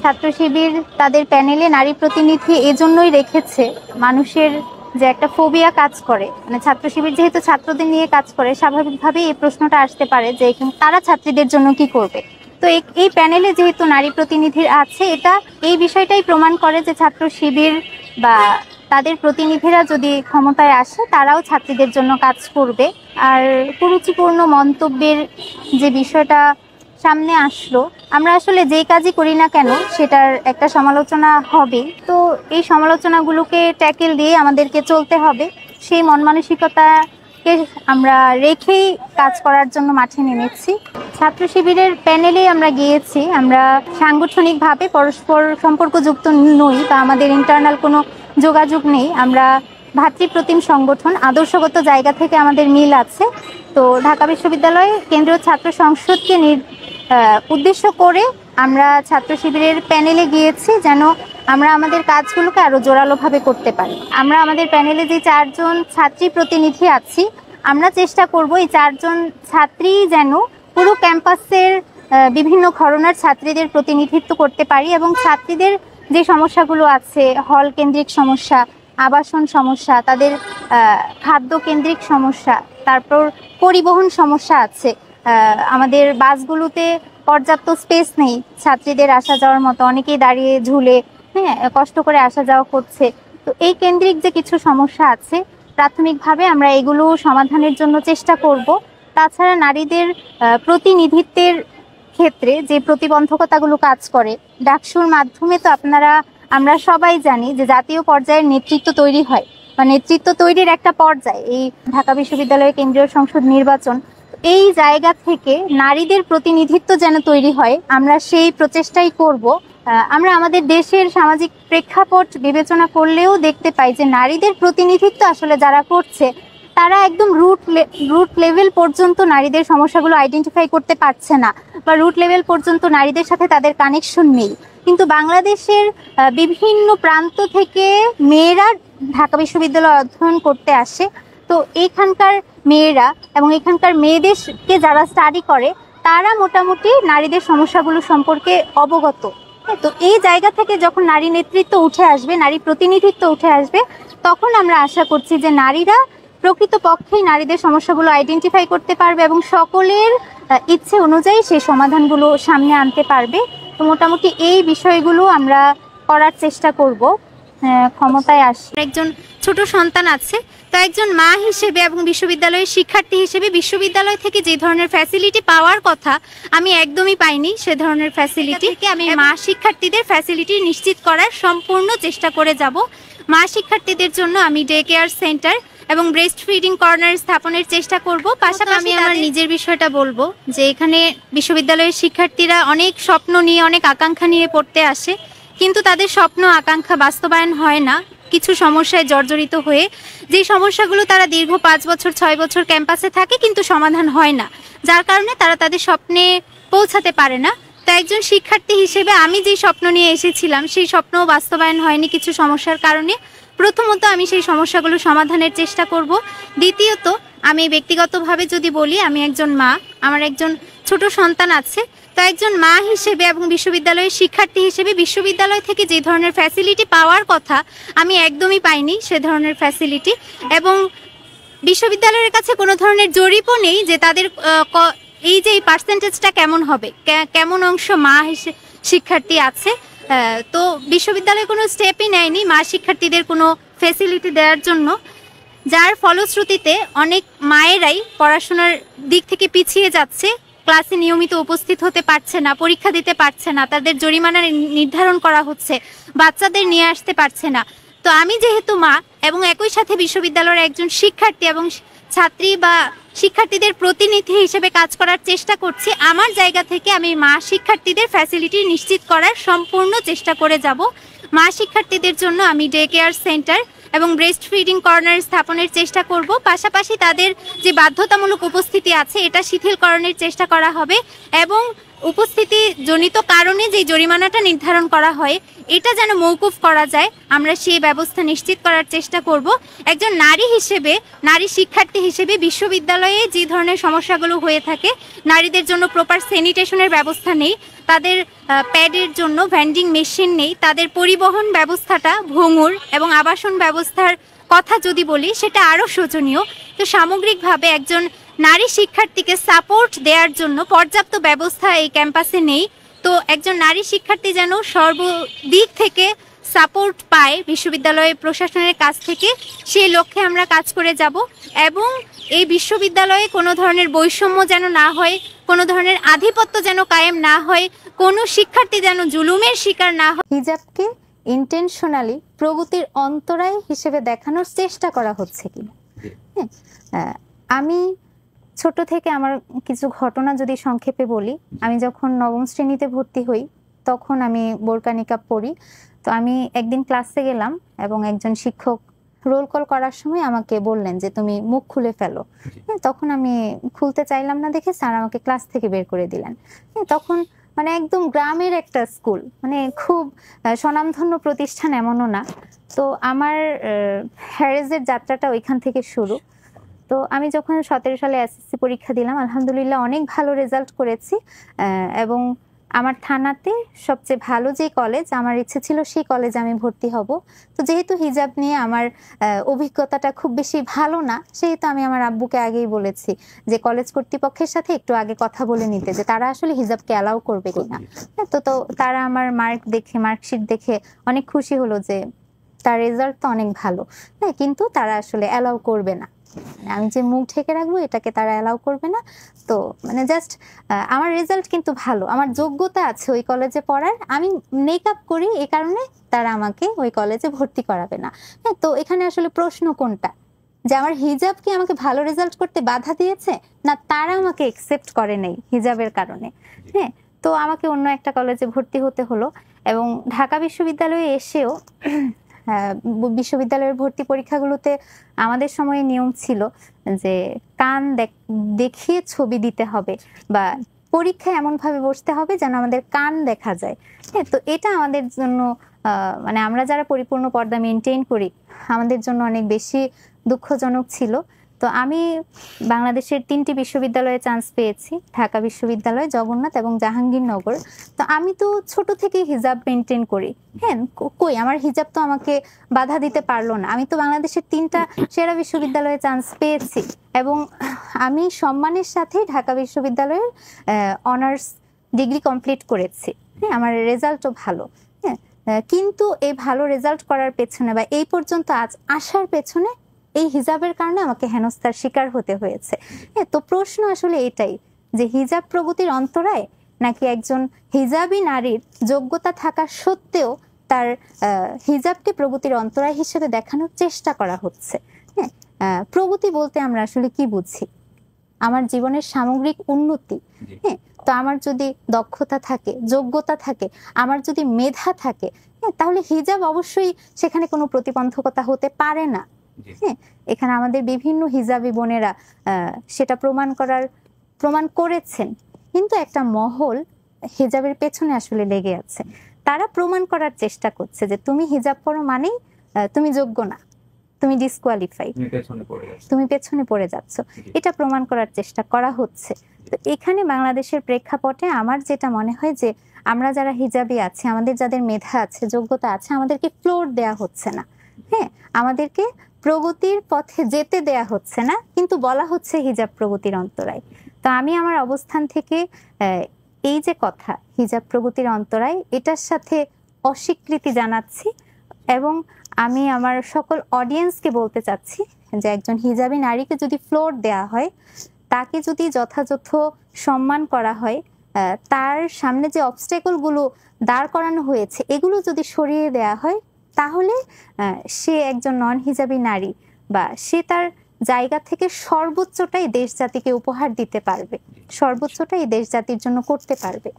ছাত্র শিবির তাদের প্যানেলে নারী প্রতিনিধি এজন্যই রেখেছে, মানুষের যে একটা ফোবিয়া কাজ করে, মানে ছাত্র শিবির যেহেতু ছাত্রদের নিয়ে কাজ করে, স্বাভাবিকভাবেই এই প্রশ্নটা আসতে পারে যে তারা ছাত্রীদের জন্য কি করবে। তো এই প্যানেলে যেহেতু নারী প্রতিনিধি আছে, এটা এই বিষয়টাই প্রমাণ করে যে ছাত্র শিবির বা তাদের প্রতিনিধিরা যদি ক্ষমতায় আসে তারাও ছাত্রীদের জন্য কাজ করবে। আর কুরুচিপূর্ণ মন্তব্যের যে বিষয়টা সামনে আসলো, আমরা আসলে যেই কাজই করি না কেন সেটার একটা সমালোচনা হবে। তো এই সমালোচনাগুলোকে ট্যাকেল দিয়ে আমাদেরকে চলতে হবে। সেই মন মানসিকতাকে আমরা রেখেই কাজ করার জন্য মাঠে নেমেছি। ছাত্র শিবিরের প্যানেলে আমরা গিয়েছি, আমরা সাংগঠনিকভাবে পরস্পর সম্পর্কযুক্ত নই বা আমাদের ইন্টারনাল কোনো যোগাযোগ নেই। আমরা ভাতৃপ্রতিম সংগঠন, আদর্শগত জায়গা থেকে আমাদের মিল আছে। তো ঢাকা বিশ্ববিদ্যালয়ে কেন্দ্রীয় ছাত্র সংসদকে উদ্দেশ্য করে আমরা ছাত্র শিবিরের প্যানেলে গিয়েছি যেন আমরা আমাদের কাজগুলোকে আরো জোরালোভাবে করতে পারি। আমরা আমাদের প্যানেলে যে 4 জন ছাত্রী প্রতিনিধি আছি, আমরা চেষ্টা করব এই 4 জন ছাত্রী যেন পুরো ক্যাম্পাসের বিভিন্ন ঘরানার ছাত্রীদের প্রতিনিধিত্ব করতে পারি এবং ছাত্রীদের যে সমস্যাগুলো আছে, হল কেন্দ্রিক সমস্যা, আবাসন সমস্যা, তাদের খাদ্য কেন্দ্রিক সমস্যা, তারপর পরিবহন সমস্যা আছে, আমাদের বাসগুলোতে পর্যাপ্ত স্পেস নেই ছাত্রীদের আসা যাওয়ার মতো, অনেকেই দাঁড়িয়ে ঝুলে কষ্ট করে আসা যাওয়া করছে। তো এই কেন্দ্রিক যে কিছু সমস্যা আছে, প্রাথমিকভাবে আমরা এগুলো সমাধানের জন্য চেষ্টা করব। তাছাড়া নারীদের প্রতিনিধিত্বের ক্ষেত্রে যে প্রতিবন্ধকতাগুলো কাজ করে, ডাকসুর মাধ্যমে তো আমরা সবাই জানি যে জাতীয় পর্যায়ের নেতৃত্ব তৈরি হয় বা নেতৃত্ব তৈরির একটা পর্যায় এই ঢাকা বিশ্ববিদ্যালয়ের কেন্দ্রীয় সংসদ নির্বাচন। এই জায়গা থেকে নারীদের প্রতিনিধিত্ব যেন তৈরি হয়, আমরা সেই প্রচেষ্টাই করব। আমরা আমাদের দেশের সামাজিক প্রেক্ষাপট বিবেচনা করলেও দেখতে পাই যে নারীদের প্রতিনিধিত্ব আসলে যারা করছে তারা একদম রুট লেভেল পর্যন্ত নারীদের সমস্যাগুলো আইডেন্টিফাই করতে পারছে না বা রুট লেভেল পর্যন্ত নারীদের সাথে তাদের কানেকশন নেই। কিন্তু বাংলাদেশের বিভিন্ন প্রান্ত থেকে মেয়েরা ঢাকা বিশ্ববিদ্যালয়ে অধ্যয়ন করতে আসে। তো এখানকার মেয়েরা এবং এখানকার মেয়েদেরকে যারা স্টাডি করে তারা মোটামুটি নারীদের সমস্যাগুলো সম্পর্কে অবগত। তো এই জায়গা থেকে যখন নারী নেতৃত্ব উঠে আসবে, নারী প্রতিনিধিত্ব উঠে আসবে, তখন আমরা আশা করছি যে নারীরা প্রকৃতপক্ষেই নারীদের সমস্যাগুলো আইডেন্টিফাই করতে পারবে এবং সকলের ইচ্ছে অনুযায়ী সেই সমাধানগুলো সামনে আনতে পারবে। তো মোটামুটি এই বিষয়গুলো আমরা করার চেষ্টা করব ক্ষমতায় আসে। একজন ছোট সন্তান আছে, তো একজন মা হিসেবে এবং বিশ্ববিদ্যালয়ের শিক্ষার্থী হিসেবে বিশ্ববিদ্যালয় থেকে যে ধরনের ফ্যাসিলিটি পাওয়ার কথা আমি একদমই পাইনি, সে ধরনের ফ্যাসিলিটি আমি মা শিক্ষার্থীদের ফ্যাসিলিটি নিশ্চিত করার সম্পূর্ণ চেষ্টা করে যাব। মা শিক্ষার্থীদের জন্য আমি ডে কেয়ার সেন্টার এবং ব্রেস্ট ফিডিং কর্নার স্থাপনের চেষ্টা করব। পাশাপাশি আমি আমার নিজের বিষয়টা বলবো যে এখানে বিশ্ববিদ্যালয়ের শিক্ষার্থীরা অনেক স্বপ্ন নিয়ে, অনেক আকাঙ্ক্ষা নিয়ে পড়তে আসে, কিন্তু তাদের স্বপ্ন আকাঙ্ক্ষা বাস্তবায়ন হয় না কিছু সমস্যায় জর্জরিত হয়ে। যে সমস্যাগুলো তারা দীর্ঘ 5 বছর 6 বছর ক্যাম্পাসে থাকে কিন্তু সমাধান হয় না, যার কারণে তারা তাদের স্বপ্নে পৌঁছাতে পারে না। তো একজন শিক্ষার্থী হিসেবে আমি যে স্বপ্ন নিয়ে এসেছিলাম সেই স্বপ্নও বাস্তবায়ন হয়নি কিছু সমস্যার কারণে। প্রথমত আমি সেই সমস্যাগুলো সমাধানের চেষ্টা করব। দ্বিতীয়ত আমি ব্যক্তিগতভাবে যদি বলি, আমি একজন মা, আমার একজন ছোট সন্তান আছে। তো একজন মা হিসেবে এবং বিশ্ববিদ্যালয়ের শিক্ষার্থী হিসেবে বিশ্ববিদ্যালয় থেকে যে ধরনের ফ্যাসিলিটি পাওয়ার কথা আমি একদমই পাইনি সে ধরনের ফ্যাসিলিটি, এবং বিশ্ববিদ্যালয়ের কাছে কোনো ধরনের জরিপও নেই যে তাদের এই যে এই পার্সেন্টেজটা কেমন হবে, কেমন অংশ মা শিক্ষার্থী আছে। তো বিশ্ববিদ্যালয় কোনো স্টেপই নেয়নি মা শিক্ষার্থীদের কোনো ফ্যাসিলিটি দেওয়ার জন্য, যার ফলশ্রুতিতে অনেক মায়েরাই পড়াশোনার দিক থেকে পিছিয়ে যাচ্ছে, ক্লাসে নিয়মিত উপস্থিত হতে পারছে না, পরীক্ষা দিতে পারছে না, তাদের জরিমানা নির্ধারণ করা হচ্ছে, বাচ্চাদের নিয়ে আসতে পারছে না। তো আমি যেহেতু মা এবং একই সাথে বিশ্ববিদ্যালয়ের একজন শিক্ষার্থী এবং ছাত্রী বা শিক্ষার্থীদের প্রতিনিধি হিসেবে কাজ করার চেষ্টা করছি, আমার জায়গা থেকে আমি মা শিক্ষার্থীদের ফ্যাসিলিটি নিশ্চিত করার সম্পূর্ণ চেষ্টা করে যাব। মা শিক্ষার্থীদের জন্য আমি ডে কেয়ার সেন্টার এবং ব্রেস্ট ফিডিং কর্নার স্থাপনের চেষ্টা করব। পাশাপাশি তাদের যে বাধ্যতামূলক উপস্থিতি আছে এটা শিথিলকরণের চেষ্টা করা হবে এবং উপস্থিতি জনিত কারণে যে জরিমানাটা নির্ধারণ করা হয় এটা যেন মওকুফ করা যায়, আমরা সেই ব্যবস্থা নিশ্চিত করার চেষ্টা করব। একজন নারী হিসেবে, নারী শিক্ষার্থী হিসেবে বিশ্ববিদ্যালয়ে যে ধরনের সমস্যাগুলো হয়ে থাকে, নারীদের জন্য প্রপার স্যানিটেশনের ব্যবস্থা নেই, তাদের প্যাডের জন্য ভেন্ডিং মেশিন নেই, তাদের পরিবহন ব্যবস্থাটা ভঙ্গুর এবং আবাসন ব্যবস্থার কথা যদি বলি সেটা আরও শোচনীয়। তো সামগ্রিকভাবে একজন নারী শিক্ষার্থীকে সাপোর্ট দেওয়ার জন্য পর্যাপ্ত ব্যবস্থা এই ক্যাম্পাসে নেই। তো একজন নারী শিক্ষার্থী যেন সর্বদিক থেকে সাপোর্ট পায় বিশ্ববিদ্যালয় প্রশাসনের কাছ থেকে, সেই লক্ষ্যে আমরা কাজ করে যাব। এবং এই বিশ্ববিদ্যালয়ে কোনো ধরনের বৈষম্য যেন না হয়, কোনো ধরনের আধিপত্য যেন কায়েম না হয়, কোনো শিক্ষার্থী যেন জুলুমের শিকার না হয়। হিজাবকে ইন্টেনশনালি প্রগতির অন্তরায় হিসেবে দেখানোর চেষ্টা করা হচ্ছে কিনা। আমি ছোট থেকে আমার কিছু ঘটনা যদি সংক্ষেপে বলি, আমি যখন নবম শ্রেণীতে ভর্তি হই তখন আমি বোরকা নিকাব পরি। তো আমি একদিন ক্লাসে গেলাম এবং একজন শিক্ষক রোল কল করার সময় আমাকে বললেন যে তুমি মুখ খুলে ফেলো। তখন আমি খুলতে চাইলাম না দেখে স্যার আমাকে ক্লাস থেকে বের করে দিলেন। তখন মানে একদম গ্রামের একটা স্কুল, মানে খুব স্বনামধন্য প্রতিষ্ঠান এমনও না। তো আমার হ্যারেজের যাত্রাটা ওইখান থেকে শুরু। তো আমি যখন 17 সালে এসএসসি পরীক্ষা দিলাম, আলহামদুলিল্লাহ অনেক ভালো রেজাল্ট করেছি এবং আমার থানাতে সবচেয়ে ভালো যে কলেজ, আমার ইচ্ছে ছিল সেই কলেজে আমি ভর্তি হব। তো যেহেতু হিজাব নিয়ে আমার অভিজ্ঞতাটা খুব বেশি ভালো না, সেহেতু আমি আমার আব্বুকে আগেই বলেছি যে কলেজ কর্তৃপক্ষের সাথে একটু আগে কথা বলে নিতে, যে তারা আসলে হিজাবকে অ্যালাউ করবে কিনা। তো তারা আমার মার্কশিট দেখে অনেক খুশি হলো যে তার রেজাল্ট তো অনেক ভালো, কিন্তু তারা আসলে অ্যালাউ করবে না, আমি যে মুখ ঢেকে রাখবো এটাকে তারা অ্যালাউ করবে না। তো মানে জাস্ট আমার রেজাল্ট কিন্তু ভালো, আমার যোগ্যতা আছে ওই কলেজে পড়ার, আমি মেকআপ করি, এই কারণে তারা আমাকে ওই কলেজে ভর্তি করাবে না। তো এখানে আসলে প্রশ্ন কোনটা, যে আমার হিজাব কি আমাকে ভালো রেজাল্ট করতে বাধা দিয়েছে, না তারা আমাকে একসেপ্ট করে নেই হিজাবের কারণে। তো আমাকে অন্য একটা কলেজে ভর্তি হতে হলো। এবং ঢাকা বিশ্ববিদ্যালয়ে এসেও বিশ্ববিদ্যালয়ের ভর্তি পরীক্ষাগুলোতে আমাদের সময়ে নিয়ম ছিল যে কান দেখিয়ে ছবি দিতে হবে, বা পরীক্ষায় এমন ভাবে বসতে হবে যেন আমাদের কান দেখা যায়। তো এটা আমাদের জন্য মানে আমরা যারা পরিপূর্ণ পর্দা মেনটেন করি আমাদের জন্য অনেক বেশি দুঃখজনক ছিল। তো আমি বাংলাদেশের 3টি বিশ্ববিদ্যালয়ে চান্স পেয়েছি, ঢাকা বিশ্ববিদ্যালয়, জগন্নাথ এবং জাহাঙ্গীরনগর। তো আমি তো ছোট থেকেই হিজাব মেনটেন করি। কই আমার হিজাব তো আমাকে বাধা দিতে পারলো না, আমি তো বাংলাদেশের 3টা সেরা বিশ্ববিদ্যালয়ে চান্স পেয়েছি এবং আমি সম্মানের সাথে ঢাকা বিশ্ববিদ্যালয়ের অনার্স ডিগ্রি কমপ্লিট করেছি। আমার রেজাল্টও ভালো। কিন্তু এই ভালো রেজাল্ট করার পেছনে বা এই পর্যন্ত আজ আসার পেছনে এই হিজাবের কারণে আমাকে হেনস্থার শিকার হতে হয়েছে। তো প্রশ্ন আসলে এটাই, যে হিজাব প্রগতির অন্তরায়, নাকি একজন হিজাবি নারীর যোগ্যতা থাকা সত্ত্বেও তার হিজাবকে প্রগতির অন্তরায় হিসেবে দেখানোর চেষ্টা করা হচ্ছে। প্রগতি বলতে আমরা আসলে কি বুঝি? আমার জীবনের সামগ্রিক উন্নতি। তো আমার যদি দক্ষতা থাকে, যোগ্যতা থাকে, আমার যদি মেধা থাকে, তাহলে হিজাব অবশ্যই সেখানে কোনো প্রতিবন্ধকতা হতে পারে না। এখানে আমাদের বিভিন্ন হিজাবি বোনেরা সেটা প্রমাণ করেছেন, কিন্তু একটা মহল হিজাবের পেছনে আসলে লেগে আছে। তারা প্রমাণ করার চেষ্টা করছে যে তুমি হিজাব পরো মানেই তুমি যোগ্য না, তুমি ডিসকোয়ালিফাই, তুমি পেছনে পড়ে যাচ্ছ, এটা প্রমাণ করার চেষ্টা করা হচ্ছে। তো এখানে বাংলাদেশের প্রেক্ষাপটে আমার যেটা মনে হয় যে আমরা যারা হিজাবি আছি, আমাদের যাদের মেধা আছে, যোগ্যতা আছে, আমাদেরকে ফ্লোর দেয়া হচ্ছে না। আমাদেরকে প্রগতির পথে যেতে দেয়া হচ্ছে না, কিন্তু বলা হচ্ছে হিজাব প্রগতির অন্তরায়। তো আমি আমার অবস্থান থেকে এই যে কথা হিজাব প্রগতির অন্তরায়, এটার সাথে অস্বীকৃতি জানাচ্ছি এবং আমি আমার সকল অডিয়েন্সকে বলতে চাচ্ছি যে একজন হিজাবি নারীকে যদি ফ্লোর দেয়া হয়, তাকে যদি যথাযথ সম্মান করা হয়, তার সামনে যে অবস্টেকলগুলো দাঁড় করানো হয়েছে এগুলো যদি সরিয়ে দেয়া হয়, তাহলে সে একজন নন হিজাবি নারী, বা সে তার জায়গা থেকে সর্বোচ্চটাই দেশ জাতিকে উপহার দিতে পারবে, সর্বোচ্চটাই দেশ জাতির জন্য করতে পারবে।